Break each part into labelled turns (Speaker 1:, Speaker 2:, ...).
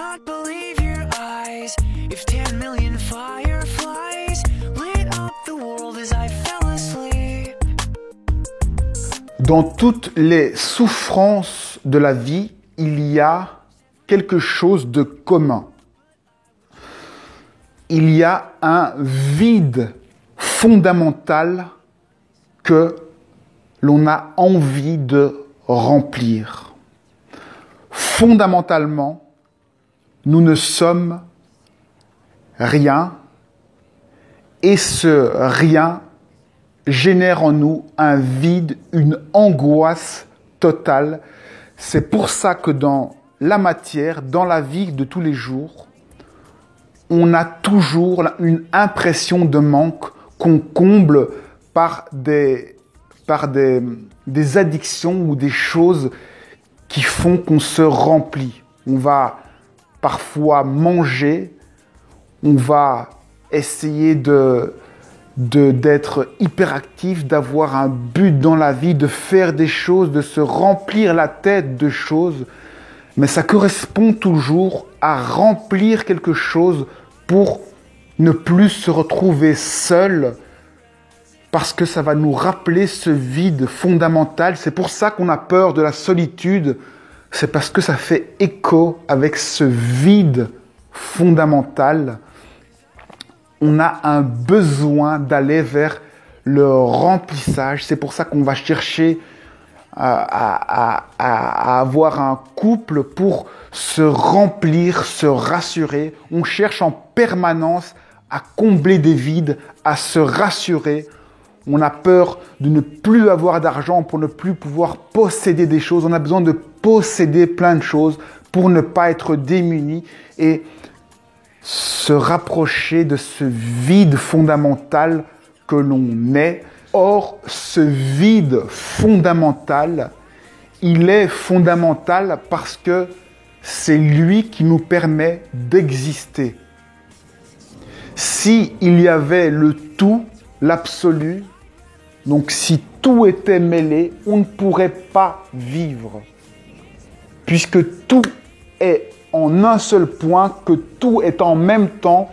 Speaker 1: not believe your eyes. If 10 million fireflies lit up the world as I fell asleep.
Speaker 2: Dans toutes les souffrances de la vie, il y a quelque chose de commun. Il y a un vide fondamental que l'on a envie de remplir. Fondamentalement, nous ne sommes rien et ce rien génère en nous un vide, une angoisse totale. C'est pour ça que dans la matière, dans la vie de tous les jours, on a toujours une impression de manque qu'on comble par des addictions ou des choses qui font qu'on se remplit. On va parfois manger, on va essayer d'être hyperactif, d'avoir un but dans la vie, de faire des choses, de se remplir la tête de choses. Mais ça correspond toujours à remplir quelque chose pour ne plus se retrouver seul, parce que ça va nous rappeler ce vide fondamental. C'est pour ça qu'on a peur de la solitude. C'est parce que ça fait écho avec ce vide fondamental. On a un besoin d'aller vers le remplissage. C'est pour ça qu'on va chercher à avoir un couple pour se remplir, se rassurer. On cherche en permanence à combler des vides, à se rassurer. On a peur de ne plus avoir d'argent pour ne plus pouvoir posséder des choses. On a besoin de posséder plein de choses pour ne pas être démunis et se rapprocher de ce vide fondamental que l'on est. Or, ce vide fondamental, il est fondamental parce que c'est lui qui nous permet d'exister. Si il y avait le tout, l'absolu, donc si tout était mêlé, on ne pourrait pas vivre. Puisque tout est en un seul point, que tout est en même temps,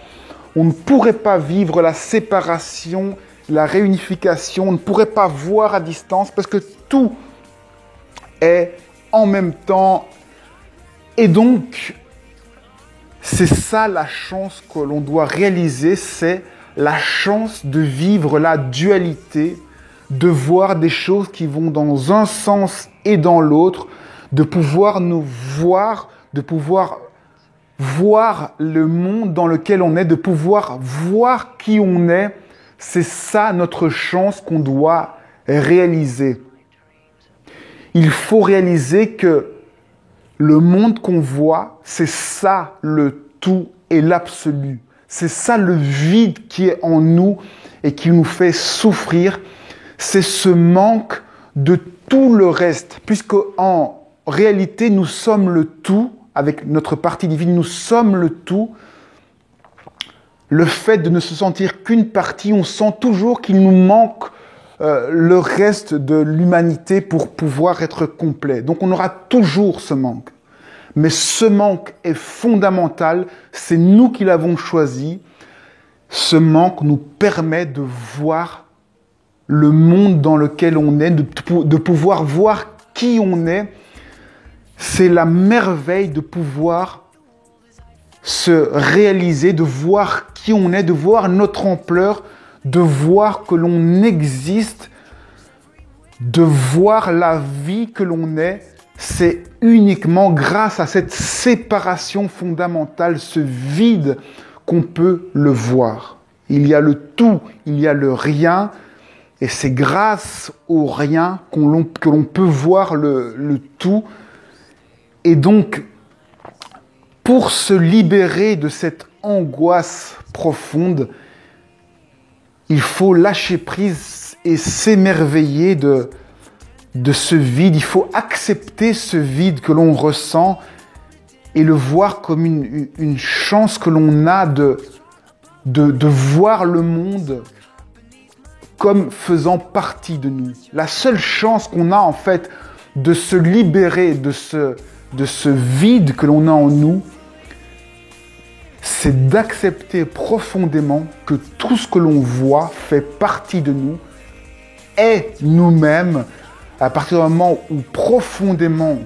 Speaker 2: on ne pourrait pas vivre la séparation, la réunification, on ne pourrait pas voir à distance parce que tout est en même temps. Et donc, c'est ça la chance que l'on doit réaliser, c'est la chance de vivre la dualité, de voir des choses qui vont dans un sens et dans l'autre, de pouvoir nous voir, de pouvoir voir le monde dans lequel on est, de pouvoir voir qui on est. C'est ça notre chance qu'on doit réaliser. Il faut réaliser que le monde qu'on voit, c'est ça le tout et l'absolu. C'est ça le vide qui est en nous et qui nous fait souffrir. C'est ce manque de tout le reste, puisque en réalité, nous sommes le tout, avec notre partie divine, nous sommes le tout. Le fait de ne se sentir qu'une partie, on sent toujours qu'il nous manque le reste de l'humanité pour pouvoir être complet. Donc on aura toujours ce manque. Mais ce manque est fondamental, c'est nous qui l'avons choisi. Ce manque nous permet de voir le monde dans lequel on est, de pouvoir voir qui on est. C'est la merveille de pouvoir se réaliser, de voir qui on est, de voir notre ampleur, de voir que l'on existe, de voir la vie que l'on est. C'est uniquement grâce à cette séparation fondamentale, ce vide, qu'on peut le voir. Il y a le tout, il y a le rien, et c'est grâce au rien que l'on peut voir le tout. Et donc, pour se libérer de cette angoisse profonde, il faut lâcher prise et s'émerveiller de ce vide. Il faut accepter ce vide que l'on ressent et le voir comme une chance que l'on a de voir le monde comme faisant partie de nous. La seule chance qu'on a en fait de se libérer de ce vide que l'on a en nous, c'est d'accepter profondément que tout ce que l'on voit fait partie de nous, est nous-mêmes. À partir du moment où profondément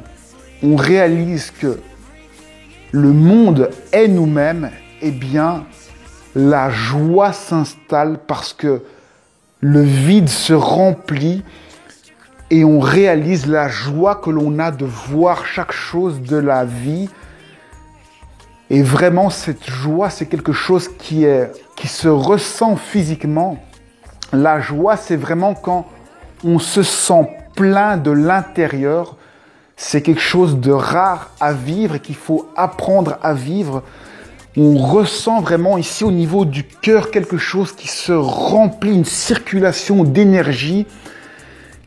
Speaker 2: on réalise que le monde est nous-mêmes, eh bien, la joie s'installe parce que le vide se remplit et on réalise la joie que l'on a de voir chaque chose de la vie. Et vraiment, cette joie, c'est quelque chose qui se ressent physiquement. La joie, c'est vraiment quand on se sent plein de l'intérieur. C'est quelque chose de rare à vivre et qu'il faut apprendre à vivre. On ressent vraiment ici au niveau du cœur quelque chose qui se remplit, une circulation d'énergie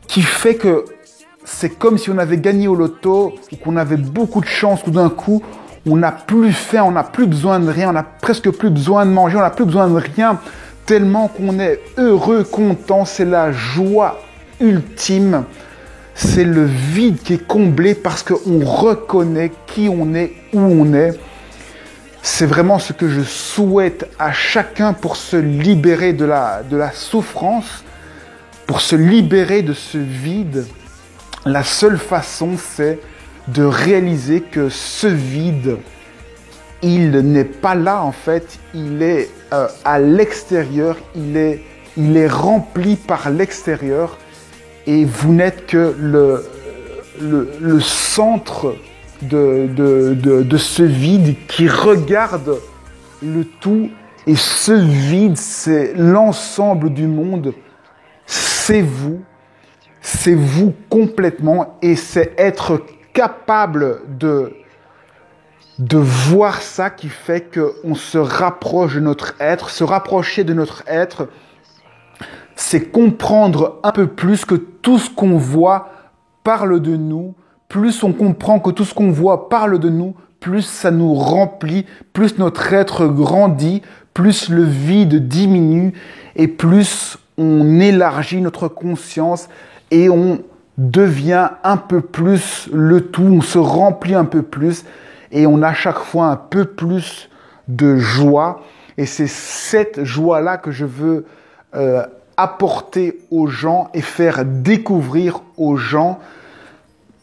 Speaker 2: qui fait que c'est comme si on avait gagné au loto ou qu'on avait beaucoup de chance tout d'un coup. On n'a plus faim, on n'a plus besoin de rien, on n'a presque plus besoin de manger, on n'a plus besoin de rien, tellement qu'on est heureux, content, c'est la joie ultime. C'est le vide qui est comblé parce qu'on reconnaît qui on est, où on est. C'est vraiment ce que je souhaite à chacun pour se libérer de la souffrance, pour se libérer de ce vide. La seule façon, c'est de réaliser que ce vide, il n'est pas là en fait, il est à l'extérieur, il est rempli par l'extérieur et vous n'êtes que le centre de ce vide qui regarde le tout et ce vide, c'est l'ensemble du monde, c'est vous complètement et c'est être capable de voir ça qui fait qu'on se rapproche de notre être. Se rapprocher de notre être, c'est comprendre un peu plus que tout ce qu'on voit parle de nous. Plus on comprend que tout ce qu'on voit parle de nous, plus ça nous remplit, plus notre être grandit, plus le vide diminue et plus on élargit notre conscience et on devient un peu plus le tout, on se remplit un peu plus et on a chaque fois un peu plus de joie. Et c'est cette joie-là que je veux apporter aux gens et faire découvrir aux gens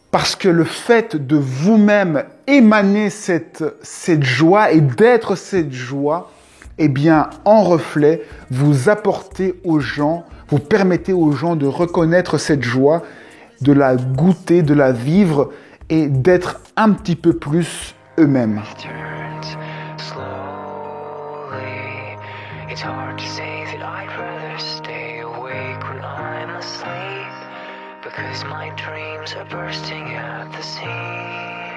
Speaker 2: parce que le fait de vous-même émaner cette joie et d'être cette joie, eh bien, en reflet, vous apportez aux gens, vous permettez aux gens de reconnaître cette joie, de la goûter, de la vivre et d'être un petit peu plus eux-mêmes.
Speaker 1: It's hard to say that I'd rather stay awake when I'm asleep, because my dreams are bursting at the seams.